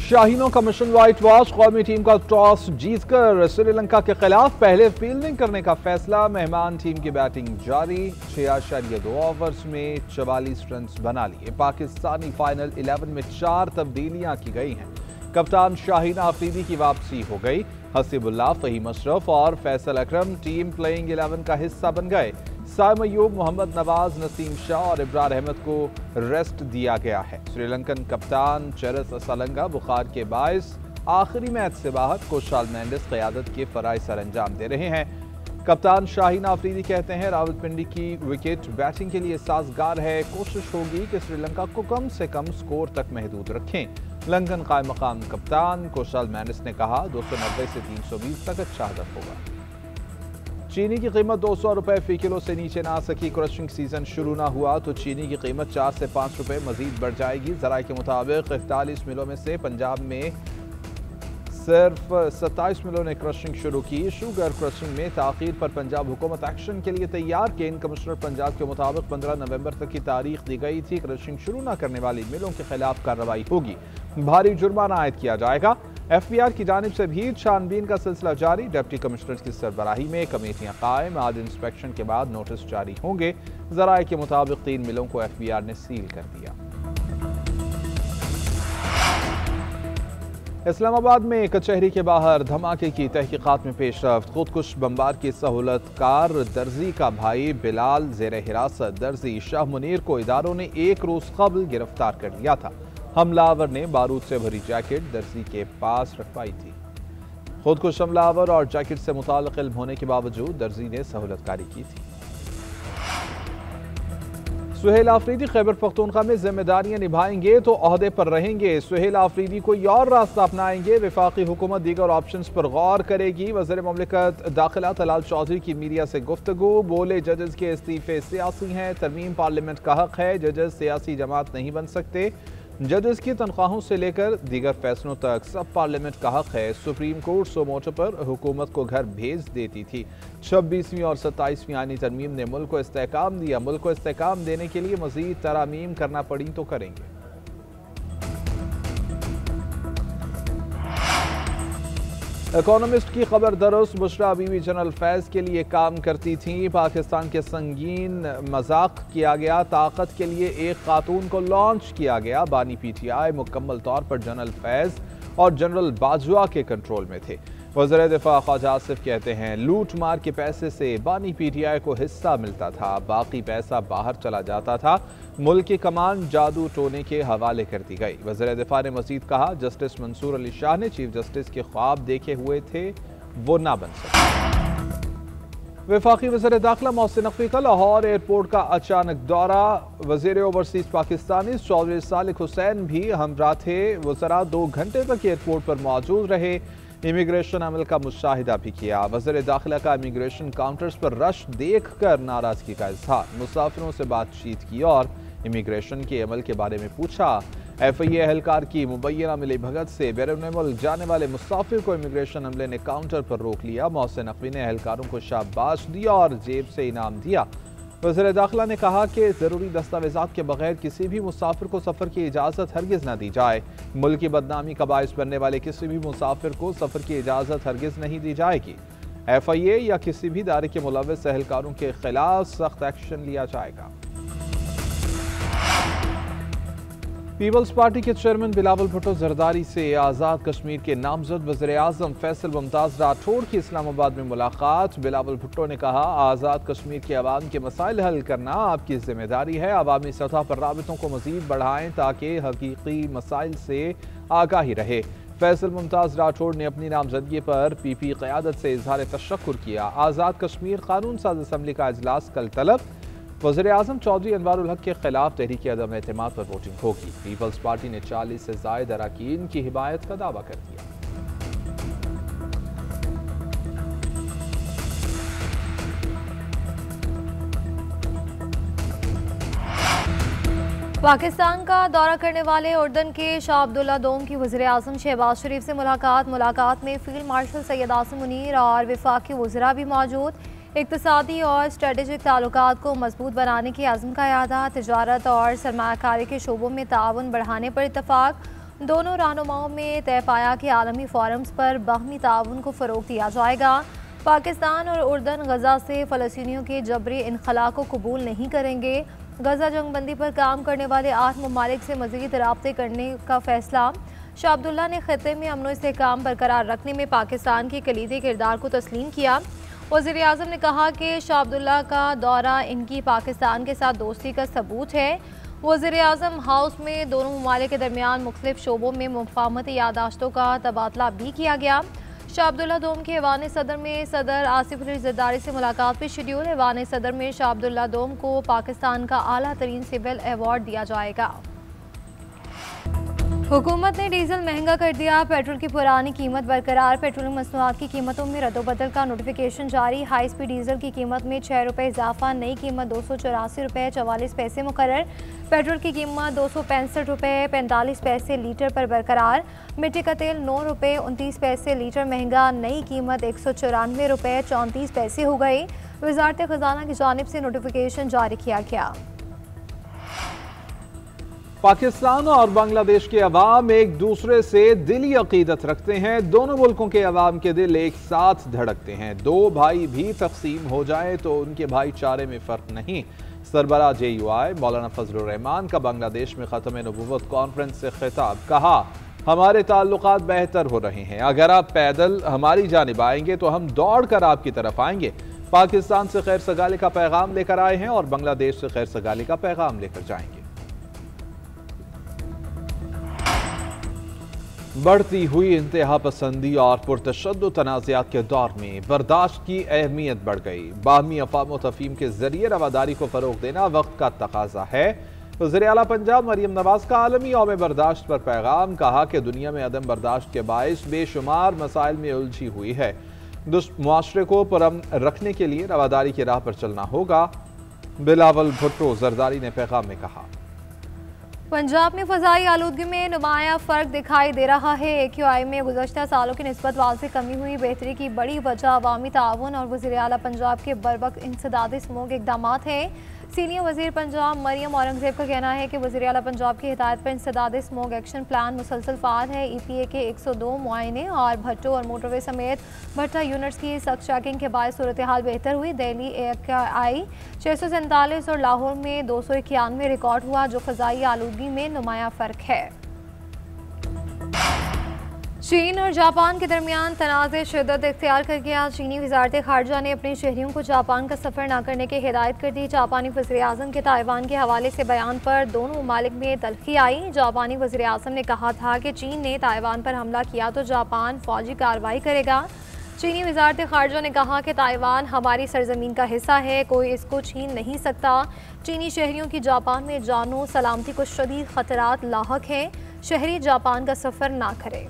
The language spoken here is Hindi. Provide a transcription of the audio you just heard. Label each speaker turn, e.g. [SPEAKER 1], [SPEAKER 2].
[SPEAKER 1] शाहीनों का मिशन व्हाइट वॉश। कौमी टीम का टॉस जीतकर श्रीलंका के खिलाफ पहले फील्डिंग करने का फैसला। मेहमान टीम की बैटिंग जारी। 6.2 ओवर्स में 44 रन बना लिए। पाकिस्तानी फाइनल 11 में 4 तब्दीलियां की गई हैं। कप्तान शाहीन आफरीदी की वापसी हो गई। हसीबुल्लाह, फहीम अशरफ और फैसल अकरम टीम प्लेइंग 11 का हिस्सा बन गए। साइम अयूब, मोहम्मद नवाज, नसीम शाह और इब्रार अहमद को रेस्ट दिया गया है। श्रीलंकन कप्तान चेरस असलंगा बुखार के बायस आखिरी मैच से बाहर। कुशाल मेंडिस क़यादत के फराइज सर अंजाम दे रहे हैं। कप्तान शाहीन आफरीदी कहते हैं रावलपिंडी की विकेट बैटिंग के लिए साजगार है। कोशिश होगी कि श्रीलंका को कम से कम स्कोर तक महदूद रखें। लंदन कायम मकाम कप्तान कुशाल मेंडिस ने कहा 290 से 320 तक अच्छा हदफ होगा। चीनी की कीमत 200 रुपए फी किलो से नीचे ना आ सकी। क्रशिंग सीजन शुरू ना हुआ तो चीनी की कीमत 4 से 5 रुपए मजीद बढ़ जाएगी। जराये के मुताबिक 41 मिलों में से पंजाब में सिर्फ 27 मिलों ने क्रशिंग शुरू की। शुगर क्रशिंग में ताखीर पर पंजाब हुकूमत एक्शन के लिए तैयार। केन कमिश्नर पंजाब के मुताबिक 15 नवंबर तक की तारीख दी गई थी। क्रशिंग शुरू न करने वाली मिलों के खिलाफ कार्रवाई होगी। भारी जुर्माना आयद किया जाएगा। FBR की जानिब से भी छानबीन का सिलसिला जारी। डिप्टी कमिश्नर की सरबराही में कमेटियां कायम। आज इंस्पेक्शन के बाद नोटिस जारी होंगे। जराये के मुताबिक 3 मिलों को FBR ने सील कर दिया। इस्लामाबाद में कचहरी के बाहर धमाके की तहकीकात में पेशरफ्त। खुदकुश बमबार की सहूलतकार दर्जी का भाई बिलाल जेर हिरासत। दर्जी शाह मुनीर को इदारों ने 1 रोज कबल गिरफ्तार कर लिया था। हमलावर ने बारूद से भरी जैकेट दर्जी के पास रखवाई थी। खुदकुश हमलावर और जैकेट से मुताल्लिक इल्म होने के बावजूद दर्जी ने सहूलतकारी की थी। सुहेल आफरीदी खैबर पख्तूनख्वा में जिम्मेदारियां निभाएंगे तो ओहदे पर रहेंगे। सुहेल आफरीदी कोई और रास्ता अपनाएंगे। वफाकी हुकूमत दीगर ऑप्शंस पर गौर करेगी। वज़ीर मुमलिकत दाखिला तलाल चौधरी की मीडिया से गुफ्तगू। बोले जजेस के इस्तीफे सियासी हैं। तरमीम पार्लियामेंट का हक है। जजेस सियासी जमात नहीं बन सकते। जजेस की तनख्वाहों से लेकर दीगर फैसलों तक सब पार्लियामेंट का हक है। सुप्रीम कोर्ट सो मोटो पर हुकूमत को घर भेज देती थी। 26वीं और 27वीं आईनी तरमीम ने मुल्क को इस्तेहकाम दिया। मुल्क को इस्तेहकाम देने के लिए मजीद तरामीम करना पड़ी तो करेंगे। इकोनॉमिस्ट की खबर दरुस्त। बुशरा बीवी जनरल फैज के लिए काम करती थीं। पाकिस्तान के संगीन मजाक किया गया। ताकत के लिए एक खातून को लॉन्च किया गया। बानी PTI मुकम्मल तौर पर जनरल फैज और जनरल बाजवा के कंट्रोल में थे। वज़ीर दिफा ख्वाजा आसिफ कहते हैं लूट मार के पैसे से बानी PTI को हिस्सा मिलता था। बाकी पैसा बाहर चला जाता था। मुल्क की कमान जादू टोने के हवाले कर दी गई। वज़ीर दिफा ने मजीद कहा जस्टिस मंसूर अली शाह ने चीफ जस्टिस के ख्वाब देखे हुए थे, वो ना बन सके। वफाकी वज़ीर दाखिला मोहसिन नकवी का लाहौर एयरपोर्ट का अचानक दौरा। वज़ीर ओवरसीज पाकिस्तानी चौधरी सालिक हुसैन भी हमरा थे। वज़रा 2 घंटे तक एयरपोर्ट पर मौजूद रहे। इमिग्रेशन अमल का मुशाहिदा भी किया। वज़ीर दाखिला का इमिग्रेशन काउंटर्स पर रश देख कर नाराजगी का इजहार। मुसाफिरों से बातचीत की और इमिग्रेशन के अमल के बारे में पूछा। FIA एहलकार की मुबैना मिली भगत से बैरून मुल्क जाने वाले मुसाफिर को इमिग्रेशन अमले ने काउंटर पर रोक लिया। मोहसिन नकवी ने एहलकारों को शाबाश दी और जेब से इनाम दिया। वज़ीर दाखिला ने कहा कि ज़रूरी दस्तावेज़ात के बगैर किसी भी मुसाफिर को सफ़र की इजाज़त हरगिज़ न दी जाए। मुल्क की बदनामी का बाइस बनने वाले किसी भी मुसाफिर को सफ़र की इजाज़त हरगिज़ नहीं दी जाएगी। FIA या किसी भी इदारे के मुलव्वस एहलकारों के खिलाफ सख्त एक्शन लिया जाएगा। पीपल्स पार्टी के चेयरमैन बिलावल भुट्टो जरदारी से आज़ाद कश्मीर के नामजद वज़ीर आज़म फैसल मुमताज़ राठौड़ की इस्लामाबाद में मुलाकात। बिलावल भुट्टो ने कहा आज़ाद कश्मीर के अवाम के मसाइल हल करना आपकी जिम्मेदारी है। अवामी सतह पर राबितों को मज़ीद बढ़ाएं ताकि हकीकी मसाइल से आगाही रहे। फैसल मुमताज़ राठौड़ ने अपनी नामजदगी पर PP क़यादत से इजहार तशक्कुर किया। आज़ाद कश्मीर कानून साज असम्बली का इजलास कल तलब। वज़ीर आज़म चौधरी अनवारुल हक के खिलाफ तहरीक अदम एतमाद पर वोटिंग होगी। पीपल्स पार्टी ने 40 से ज़ायद अरकान की हिमायत का दावा कर दिया।
[SPEAKER 2] पाकिस्तान का दौरा करने वाले उर्दन के शाह अब्दुल्ला दोम की वज़ीर आज़म शहबाज शरीफ से मुलाकात में फील्ड मार्शल सैयद आसिम मुनीर और वफाकी वज़रा भी मौजूद। इक़्तिसादी और स्ट्रेटेजिक ताल्लुकात को मजबूत बनाने की अज़्म का इरादा। तिजारत और सरमायाकारी के शोबों में ताउन बढ़ाने पर इत्तफाक। दोनों रहनुमाओं में तय पाया कि आलमी फोरम्स पर बाहमी ताउन को फ़रोग़ दिया जाएगा। पाकिस्तान और उर्दन गजा से फ़लस्तीनियों के जबरी इनखला को कबूल नहीं करेंगे। गजा जंगबंदी पर काम करने वाले 8 ममालिक से मज़ीद राब्ते करने का फ़ैसला। शाह अब्दुल्ला ने ख़ित्ते में अमन व इस्तेहकाम बरकरार रखने में पाकिस्तान के कलीदी किरदार को तस्लीम किया। वज़ीर आज़म ने कहा कि शाह अब्दुल्ला का दौरा इनकी पाकिस्तान के साथ दोस्ती का सबूत है। वज़ीर आज़म हाउस में दोनों ममालिक के दरमियान मुख्तलिफ शोबों में मुफाहमती यादाश्तों का तबादला भी किया गया। शाह अब्दुल्ला दोम के ऐवान सदर में सदर आसिफ अली ज़रदारी से मुलाकात भी शेड्यूल। ऐवान सदर में शाह अब्दुल्ला दोम को पाकिस्तान का आला तरीन सिविल अवार्ड दिया जाएगा। हुकूमत ने डीजल महंगा कर दिया, पेट्रोल की पुरानी कीमत बरकरार। पेट्रोलियम मसनूआत की कीमतों में रद्दोबदल का नोटिफिकेशन जारी। हाई स्पीड डीजल की कीमत में 6 रुपये इजाफा, नई कीमत 284 रुपये 44 पैसे मुकर्रर। पेट्रोल की कीमत 265 रुपये 45 पैसे लीटर पर बरकरार। मिट्टी का तेल 9 रुपये 29 पैसे लीटर महंगा, नई कीमत 194 रुपये 34 पैसे हो गई। वज़ारत ख़ज़ाना की जानिब से नोटिफिकेशन जारी किया गया।
[SPEAKER 1] पाकिस्तान और बांग्लादेश के अवाम एक दूसरे से दिली अकीदत रखते हैं। दोनों मुल्कों के अवाम के दिल एक साथ धड़कते हैं। दो भाई भी तकसीम हो जाए तो उनके भाईचारे में फ़र्क नहीं। सरबराह JUI मौलाना फजलुर रहमान का बांग्लादेश में ख़त्म नबूवत कॉन्फ्रेंस से खिताब। कहा, हमारे ताल्लुकात बेहतर हो रहे हैं। अगर आप पैदल हमारी जानिब आएंगे तो हम दौड़ कर आपकी तरफ आएंगे। पाकिस्तान से खैर सगाली का पैगाम लेकर आए हैं और बांग्लादेश से खैर सगाली का पैगाम लेकर जाएंगे। बढ़ती हुई इंतहा पसंदी और पुरतशद्दुद तनाज़ात के दौर में बर्दाश्त की अहमियत बढ़ गई। बाहमी अफ़ाम व तफ़हीम के जरिए रवादारी को फ़रोग़ देना वक्त का तकाज़ा है। वज़ीर आला पंजाब मरियम नवाज का आलमी यौम बर्दाश्त पर पैगाम। कहा कि दुनिया में अदम बर्दाश्त के बाइस बेशुमार मसाइल में उलझी हुई है। मुआशरे को पुरअमन रखने के लिए रवादारी की राह पर चलना होगा। बिलावल भुट्टो जरदारी ने पैगाम में कहा,
[SPEAKER 2] पंजाब में फ़ज़ाई आलूदगी में नुमाया फ़र्क दिखाई दे रहा है। AQI में गुज़श्ता सालों की निस्बत वाज़ेह कमी हुई। बेहतरी की बड़ी वजह अवामी ताउन और वज़ीर आला पंजाब के बरवक्त इंसदादी स्मोग इक़दामात हैं। सीनियर वज़ीर पंजाब मरियम औरंगज़ेब का कहना है कि वज़ीर आला पंजाब की हिदायत पर इंसदादी स्मोग एक्शन प्लान मुसलसल फ़ाल है। EPA के 102 मुआयने और भट्टो और मोटरवे समेत भट्टा यूनिट्स की सख्त चेकिंग के बाद सूरत हाल बेहतर हुई। दिल्ली AQI 647 और लाहौर में 291 रिकॉर्ड हुआ, जो फ़ज़ाई आलूदगी में नुमाया फ़र्क है। चीन और जापान के दरमियान तनाज़े शिद्दत इख्तियार कर गया। चीनी वज़ारत ख़ारजा ने अपने शहरियों को जापान का सफ़र न करने की हिदायत कर दी। जापानी वज़ीर आज़म के ताइवान के हवाले से बयान पर दोनों ममालिक में तल्ख़ी आई। जापानी वज़ीर आज़म ने कहा था कि चीन ने ताइवान पर हमला किया तो जापान फ़ौजी कार्रवाई करेगा। चीनी वज़ारत ख़ारजा ने कहा कि ताइवान हमारी सरजमीन का हिस्सा है, कोई इसको छीन नहीं सकता। चीनी शहरियों की जापान में जानो सलामती को शदीद ख़तरात लाहक हैं। शहरी जापान का सफ़र ना करें।